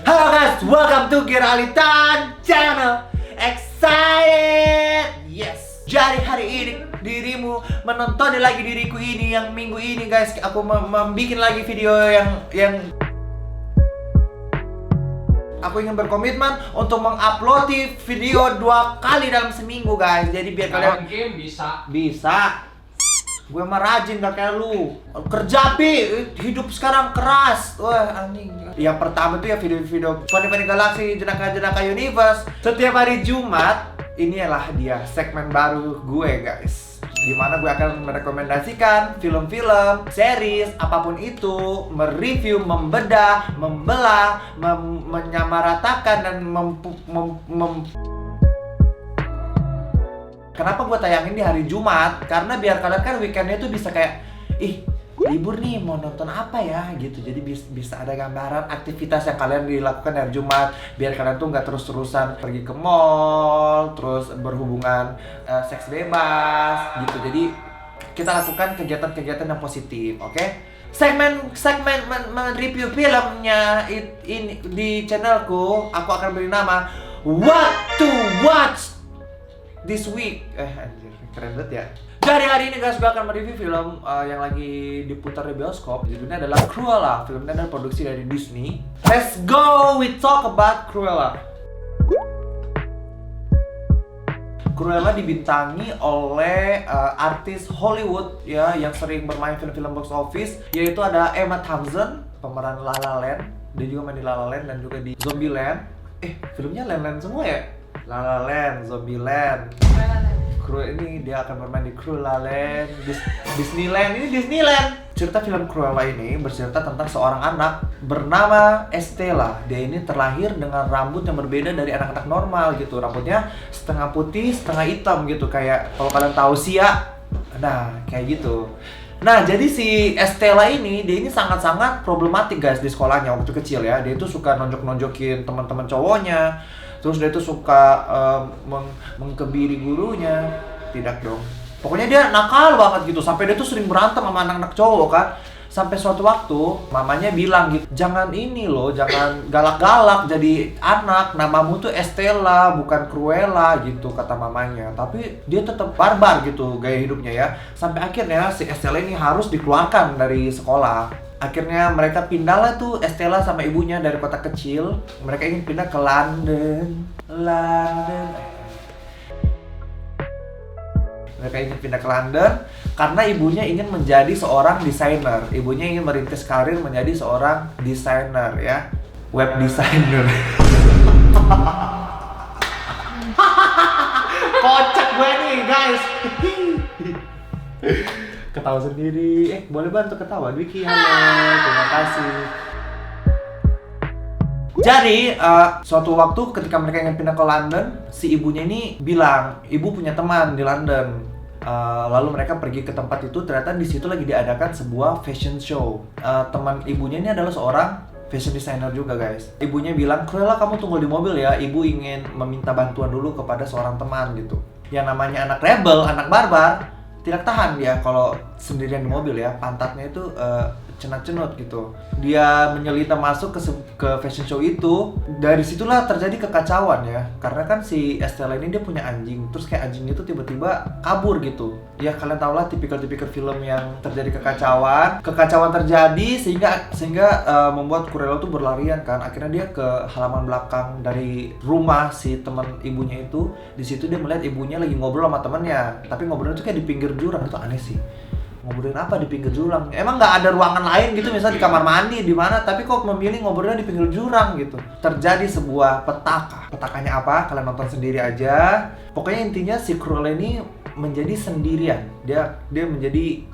Halo guys, welcome to Giralitan Channel. Excited? Yes. Jadi hari ini dirimu menonton lagi diriku ini yang minggu ini guys. Aku membuat lagi video yang aku ingin berkomitmen untuk mengupload video 2 kali dalam seminggu guys. Jadi biar kalian game bisa. Gue mah rajin gak kayak lu. Kerja hidup sekarang keras. Wah anjing. Yang pertama tuh ya video-video Funny Galaxy, Jenaka Universe. Setiap hari Jumat, inilah dia segmen baru gue guys, dimana gue akan merekomendasikan film-film, series, apapun itu, mereview, membedah, membelah, menyamaratakan dan Kenapa gue tayangin di hari Jumat? Karena biar kalian kan weekendnya tuh bisa kayak, libur nih mau nonton apa ya gitu. Jadi bisa ada gambaran aktivitas yang kalian dilakukan hari Jumat. Biar kalian tuh nggak terus-terusan pergi ke mall, terus berhubungan seks bebas gitu. Jadi kita lakukan kegiatan-kegiatan yang positif, oke? Segmen review filmnya ini di channelku, aku akan beri nama What to Watch This Week. Anjir, keren banget ya. Jadi hari ini guys, gue akan mereview film yang lagi diputar di bioskop. Judulnya adalah Cruella. Filmnya adalah produksi dari Disney. Let's go, we talk about Cruella. Cruella dibintangi oleh artis Hollywood ya, yang sering bermain film-film box office, yaitu ada Emma Thompson, pemeran La La Land. Dia juga main di La La Land dan juga di Zombieland. Filmnya Land semua ya? La La Land, Zombieland. Ini dia akan bermain di Cruella Land, Disneyland. Ini Disneyland. Cerita film Cruella ini bercerita tentang seorang anak bernama Estella. Dia ini terlahir dengan rambut yang berbeda dari anak-anak normal gitu. Rambutnya setengah putih, setengah hitam gitu. Kayak kalau kalian tahu Sia. Nah, kayak gitu. Nah, jadi si Estella ini, dia ini sangat-sangat problematik guys di sekolahnya waktu kecil ya. Dia itu suka nonjok-nonjokin teman-teman cowoknya. Terus dia tuh suka mengkebiri gurunya. Tidak dong. Pokoknya dia nakal banget gitu. Sampai dia tuh sering berantem sama anak-anak cowok kan. Sampai suatu waktu mamanya bilang gitu, jangan ini loh, jangan galak-galak jadi anak. Namamu tuh Estella, bukan Cruella gitu kata mamanya. Tapi dia tetap barbar gitu gaya hidupnya ya. Sampai akhirnya si Estella ini harus dikeluarkan dari sekolah. Akhirnya mereka pindahlah tuh Estella sama ibunya dari kota kecil. Mereka ingin pindah ke London. Mereka ingin pindah ke London karena ibunya ingin menjadi seorang desainer. Ibunya ingin merintis karir menjadi seorang desainer ya. Web designer. Kocak gue nih guys. Ketawa sendiri. Boleh bantu ketawa Wiki. Halo, terima kasih. Jadi suatu waktu ketika mereka ingin pindah ke London, si ibunya ini bilang, ibu punya teman di London. Lalu mereka pergi ke tempat itu, ternyata di situ lagi diadakan sebuah fashion show. Teman ibunya ini adalah seorang fashion designer juga guys. Ibunya bilang, Cruella kamu tunggu di mobil ya, ibu ingin meminta bantuan dulu kepada seorang teman gitu. Yang namanya anak rebel, anak barbar, tidak tahan dia kalau sendirian di mobil ya, pantatnya itu cenat-cenut gitu. Dia menyelita masuk ke fashion show itu. Dari situlah terjadi kekacauan ya, karena kan si Estella ini dia punya anjing, terus kayak anjingnya itu tiba-tiba kabur gitu. Ya kalian tau lah tipikal-tipikal film yang terjadi kekacauan terjadi sehingga membuat Cruella tuh berlarian kan. Akhirnya dia ke halaman belakang dari rumah si teman ibunya itu. Di situ dia melihat ibunya lagi ngobrol sama temannya, tapi ngobrolnya tuh kayak di pinggir jurang. Itu aneh sih. Ngobrolin apa di pinggir jurang? Emang nggak ada ruangan lain gitu, misalnya di kamar mandi di mana? Tapi kok memilih ngobrolnya di pinggir jurang gitu? Terjadi sebuah petaka. Petakanya apa? Kalian nonton sendiri aja. Pokoknya intinya si Cruella ini menjadi sendirian. Dia menjadi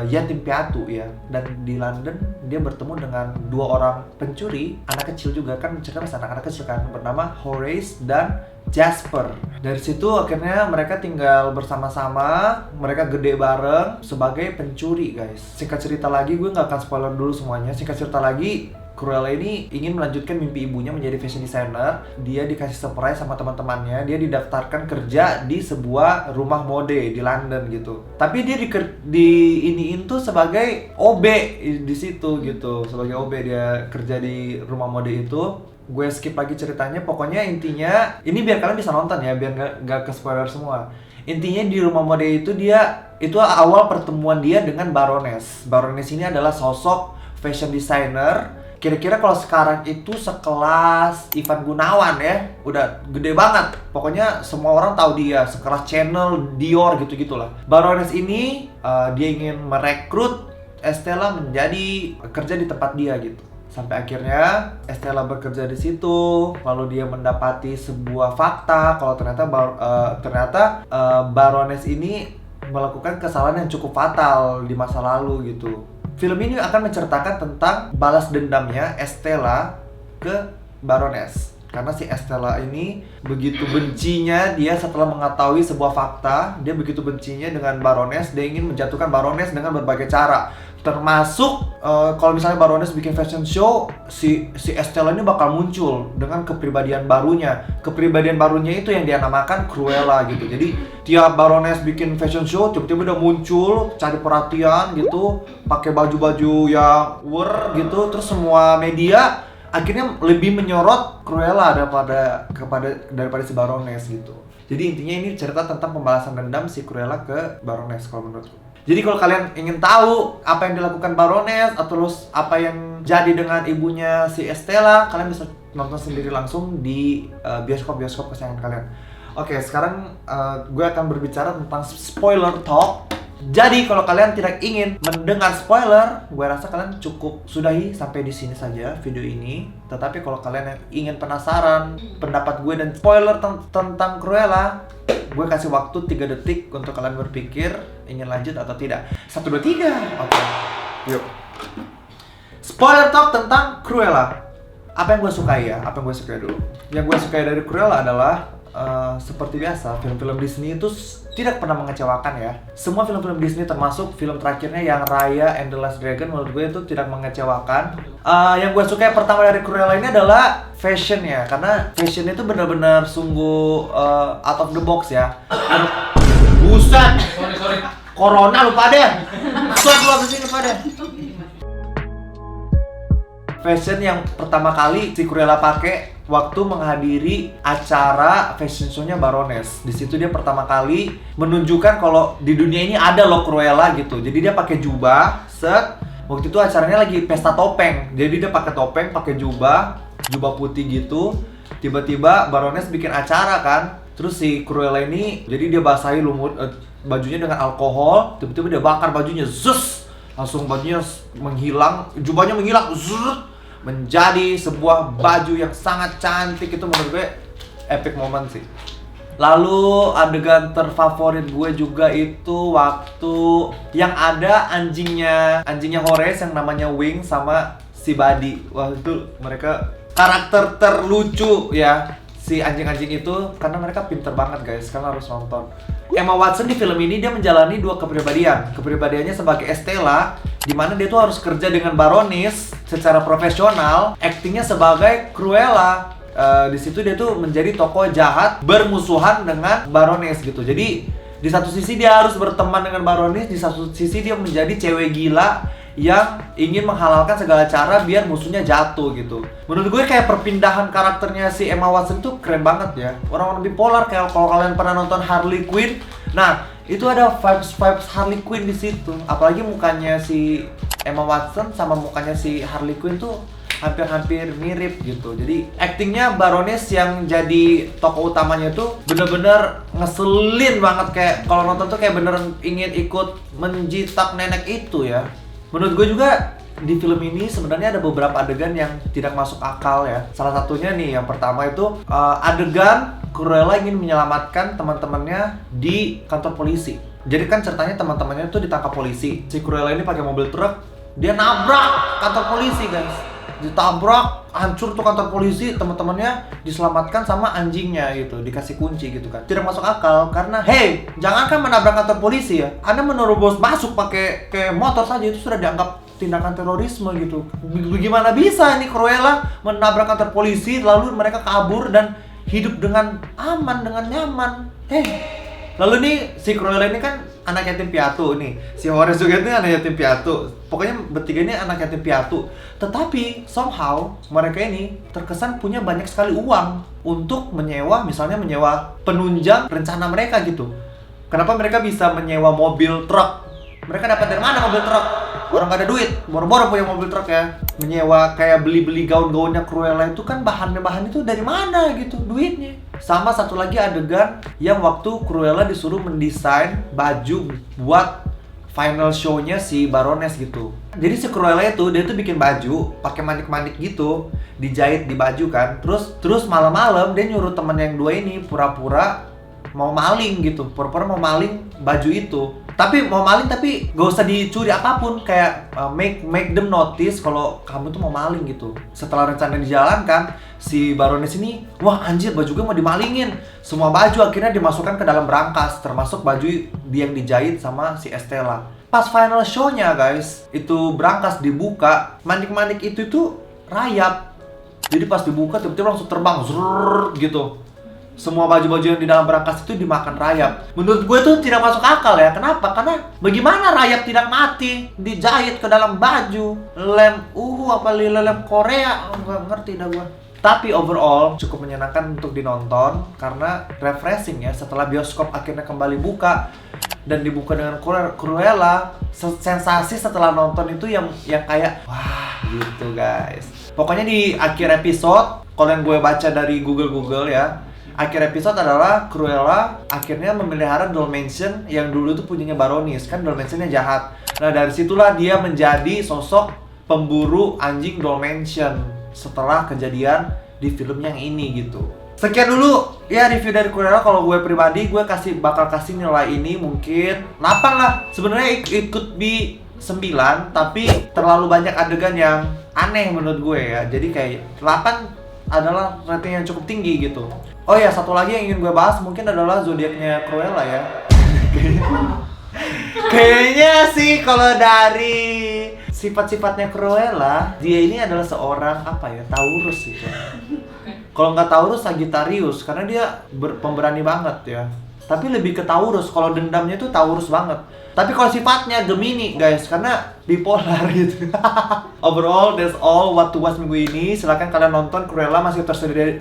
yatim piatu ya. Dan di London dia bertemu dengan 2 orang pencuri, anak kecil juga kan, cerita masih anak-anak kecil kan, bernama Horace dan Jasper. Dari situ akhirnya mereka tinggal bersama-sama, mereka gede bareng sebagai pencuri guys. Singkat cerita lagi, gue nggak akan spoiler dulu semuanya. Singkat cerita lagi, Cruella ini ingin melanjutkan mimpi ibunya menjadi fashion designer. Dia dikasih surprise sama teman-temannya. Dia didaftarkan kerja di sebuah rumah mode di London gitu. Tapi dia iniin tuh sebagai OB di situ gitu. Sebagai OB dia kerja di rumah mode itu. gue skip lagi ceritanya. Pokoknya intinya, ini biar kalian bisa nonton ya, biar nggak ke spoiler semua. Intinya di rumah mode itu itu awal pertemuan dia dengan Baroness. Baroness ini adalah sosok fashion designer. Kira-kira kalau sekarang itu sekelas Ivan Gunawan ya, udah gede banget. Pokoknya semua orang tahu dia, sekelas Chanel, Dior gitu-gitulah. Baroness ini dia ingin merekrut Estella menjadi kerja di tempat dia gitu. Sampai akhirnya Estella bekerja di situ, lalu dia mendapati sebuah fakta kalau ternyata Baroness ini melakukan kesalahan yang cukup fatal di masa lalu gitu. Film ini akan menceritakan tentang balas dendamnya Estella ke Baroness. Karena si Estella ini begitu bencinya dia setelah mengetahui sebuah fakta, dia begitu bencinya dengan Baroness, dia ingin menjatuhkan Baroness dengan berbagai cara. Termasuk kalau misalnya Baroness bikin fashion show, si Estella ini bakal muncul dengan kepribadian barunya. Kepribadian barunya itu yang dia namakan Cruella gitu. Jadi tiap Baroness bikin fashion show, tiba-tiba udah muncul, cari perhatian gitu, pakai baju-baju yang gitu. Terus semua media akhirnya lebih menyorot Cruella daripada si Baroness gitu. Jadi intinya ini cerita tentang pembalasan dendam si Cruella ke Baroness kalau menurutku. Jadi kalau kalian ingin tahu apa yang dilakukan Baroness atau apa yang jadi dengan ibunya si Estella, kalian bisa nonton sendiri langsung di bioskop-bioskop kesayangan kalian. Oke, sekarang gue akan berbicara tentang spoiler talk. Jadi kalau kalian tidak ingin mendengar spoiler, gue rasa kalian cukup sudahi sampai di sini saja video ini. Tetapi kalau kalian yang ingin penasaran pendapat gue dan spoiler tentang Cruella, gue kasih waktu 3 detik untuk kalian berpikir ingin lanjut atau tidak. 1, 2, 3. Oke. Yuk. Spoiler talk tentang Cruella. Apa yang gue sukai ya? Apa yang gue sukai dulu? Yang gue sukai dari Cruella adalah seperti biasa, film-film Disney itu tidak pernah mengecewakan ya. Semua film-film Disney termasuk film terakhirnya yang Raya and the Last Dragon, menurut gue itu tidak mengecewakan. Yang gue suka pertama dari Cruella ini adalah fashionnya, karena fashionnya itu benar-benar sungguh out of the box ya. Buset! Sorry. Corona lupa deh. Buset lu abis ini lupa deh. Fashion yang pertama kali si Cruella pakai waktu menghadiri acara fashion show-nya Baroness. Di situ dia pertama kali menunjukkan kalau di dunia ini ada loh Cruella gitu. Jadi dia pakai jubah, set. Waktu itu acaranya lagi pesta topeng. Jadi dia pakai topeng, pakai jubah putih gitu. Tiba-tiba Baroness bikin acara kan. Terus si Cruella ini, jadi dia basahi bajunya dengan alkohol. Tiba-tiba dia bakar bajunya, zus. Langsung bajunya menghilang, jubahnya menghilang, zus. Menjadi sebuah baju yang sangat cantik. Itu menurut gue epic moment sih. Lalu adegan terfavorit gue juga itu waktu yang ada anjingnya Horace yang namanya Wing sama si Buddy. Wah itu mereka karakter terlucu ya, si anjing-anjing itu, karena mereka pinter banget guys, kalian harus nonton. Emma Watson di film ini dia menjalani 2 kepribadian. Kepribadiannya sebagai Estella, di mana dia tuh harus kerja dengan Baroness secara profesional, aktingnya sebagai Cruella. Di situ dia tuh menjadi tokoh jahat bermusuhan dengan Baroness gitu. Jadi di satu sisi dia harus berteman dengan Baroness, di satu sisi dia menjadi cewek gila yang ingin menghalalkan segala cara biar musuhnya jatuh gitu. Menurut gue kayak perpindahan karakternya si Emma Watson tuh keren banget ya. Orang-orang bipolar, kayak kalau kalian pernah nonton Harley Quinn. Nah, itu ada vibes Harley Quinn di situ. Apalagi mukanya si Emma Watson sama mukanya si Harley Quinn tuh hampir-hampir mirip gitu. Jadi aktingnya Baroness yang jadi tokoh utamanya tuh bener-bener ngeselin banget, kayak kalau nonton tuh kayak beneran ingin ikut menjitak nenek itu ya. Menurut gue juga di film ini sebenarnya ada beberapa adegan yang tidak masuk akal ya. Salah satunya nih, yang pertama itu adegan Cruella ingin menyelamatkan teman-temannya di kantor polisi. Jadi kan ceritanya teman-temannya tuh ditangkap polisi. Si Cruella ini pakai mobil truk, dia nabrak kantor polisi guys. Ditabrak, hancur tuh kantor polisi, teman-temannya diselamatkan sama anjingnya gitu, dikasih kunci gitu kan. Tidak masuk akal karena hey, jangankan menabrak kantor polisi ya, Anda menerobos masuk pakai motor saja itu sudah dianggap tindakan terorisme gitu. Bagaimana bisa ini Cruella menabrak kantor polisi lalu mereka kabur dan hidup dengan aman, dengan nyaman. Lalu nih si Cruella ini kan anak yatim piatu nih. Si Horace juga itu anak yatim piatu. Pokoknya bertiga ini anak yatim piatu. Tetapi somehow mereka ini terkesan punya banyak sekali uang untuk menyewa, misalnya menyewa penunjang rencana mereka gitu. Kenapa mereka bisa menyewa mobil truk? Mereka dapat dari mana mobil truk? Orang gak ada duit, boro-boro punya mobil truk ya. Menyewa kayak beli-beli gaun-gaunnya Cruella itu kan bahan itu dari mana gitu duitnya. Sama satu lagi adegan yang waktu Cruella disuruh mendesain baju buat final show-nya si Baroness gitu. Jadi si Cruella itu dia tuh bikin baju pakai manik-manik gitu, dijahit di baju kan. Terus malam-malam dia nyuruh temen yang dua ini pura-pura mau maling gitu, pura-pura mau maling baju itu. Tapi mau maling tapi gak usah dicuri apapun, kayak make them notice kalau kamu tuh mau maling gitu. Setelah rencana dijalankan, si Baroness ini, wah anjir baju gue mau dimalingin. Semua baju akhirnya dimasukkan ke dalam brankas, termasuk baju yang dijahit sama si Estella. Pas final show-nya guys, itu brankas dibuka, manik-manik itu tuh rayap. Jadi pas dibuka tiba-tiba langsung terbang, zrrr, gitu. Semua baju-baju yang di dalam brankas itu dimakan rayap. Menurut gue tuh tidak masuk akal ya. Kenapa? Karena bagaimana rayap tidak mati dijahit ke dalam baju lem apa lem Korea, nggak ngerti dah gue. Tapi overall cukup menyenangkan untuk dinonton karena refreshing ya. Setelah bioskop akhirnya kembali buka dan dibuka dengan Cruella, sensasi setelah nonton itu yang kayak wah gitu guys. Pokoknya di akhir episode, kalau yang gue baca dari Google ya, akhir episode adalah Cruella akhirnya memelihara Dalmatian yang dulu tuh punyanya Baroness. Kan Dalmatiannya jahat. Nah dari situlah dia menjadi sosok pemburu anjing Dalmatian setelah kejadian di film yang ini gitu. Sekian dulu ya review dari Cruella. Kalau gue pribadi gue bakal kasih nilai ini mungkin 8 lah. Sebenarnya it could be 9, tapi terlalu banyak adegan yang aneh menurut gue ya. Jadi kayak 8 adalah rating yang cukup tinggi gitu. Oh ya, satu lagi yang ingin gue bahas mungkin adalah zodiaknya Cruella ya. Kayaknya sih kalau dari sifat-sifatnya Cruella, dia ini adalah seorang Taurus gitu. Kalau nggak Taurus, Sagittarius, karena dia pemberani banget ya. Tapi lebih ke Taurus, kalau dendamnya tuh Taurus banget. Tapi kalau sifatnya Gemini guys, karena bipolar gitu. Overall, that's all what to watch minggu ini. Silahkan kalian nonton, Cruella masih tersedia.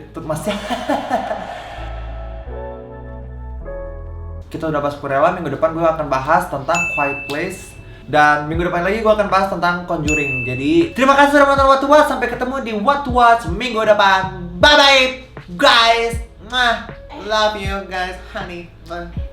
Kita udah bahas Cruella, minggu depan gue akan bahas tentang Quiet Place. Dan minggu depan lagi gue akan bahas tentang Conjuring. Jadi, terima kasih sudah menonton What to Watch. Sampai ketemu di What to Watch minggu depan. Bye-bye guys. Love you guys, honey. Bye.